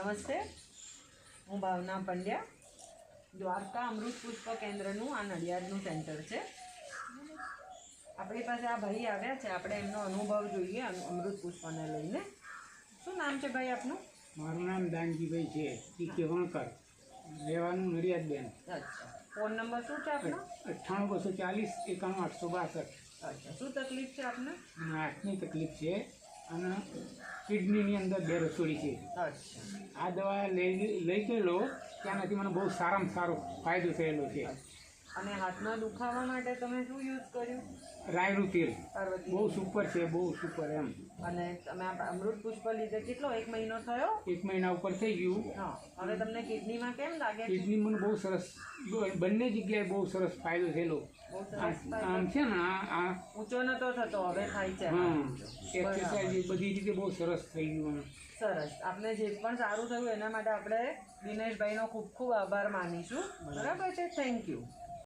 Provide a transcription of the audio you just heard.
નમસ્તે, હું ભાવના પંડ્યા. દ્વારકા અમૃત પુષ્પ કેન્દ્રનું આ નડિયાદનું સેન્ટર છે. આપણી પાસે આ ભાઈ આવ્યા છે, આપણે એમનો અનુભવ જોઈએ અમૃત પુષ્પને લઈને. શું નામ છે ભાઈ આપનું? મારું નામ દાનજીભાઈ છે, ટીકે વણકર, રહેવાનું નડિયાદબેન. અચ્છા, ફોન નંબર શું છે આપનો? 98 240 91 862. અચ્છા, શું તકલીફ છે આપને? આંખની તકલીફ છે અને કિડનીની અંદર બે રસોડી છે. અચ્છા, આ દવા લઈ ગયેલો ત્યાંથી મને બહુ સારામાં સારો ફાયદો થયેલો છે. અને હાથના દુખાવા માટે તમે શું યુઝ કર્યું? રાયનું તેલ પાર્વતી બહુ સુપર છે, બહુ સુપર એમ. અને તમે આ અમૃત પુષ્પ લીધે કેટલો 1 મહિનો થયો? 1 મહિના ઉપર થઈ ગયું. હા, હવે તમને કિડનીમાં કેમ લાગે છે? કિડની મને બહુ સરસ, બંને જગ્યાએ બહુ સરસ ફાયદો થયેલો. બહુ સરસ આમ છે ને આ ઊંચો નતો થતો, હવે થાય છે. હા, એક્સરસાઇઝ બધી રીતે બહુ સરસ થઈ ગયું મને. સરસ. આપને જે પણ સારું થયું એના માટે આપણે દિનેશભાઈનો ખૂબ ખૂબ આભાર માનીશું. બરાબર છે, થેન્ક યુ.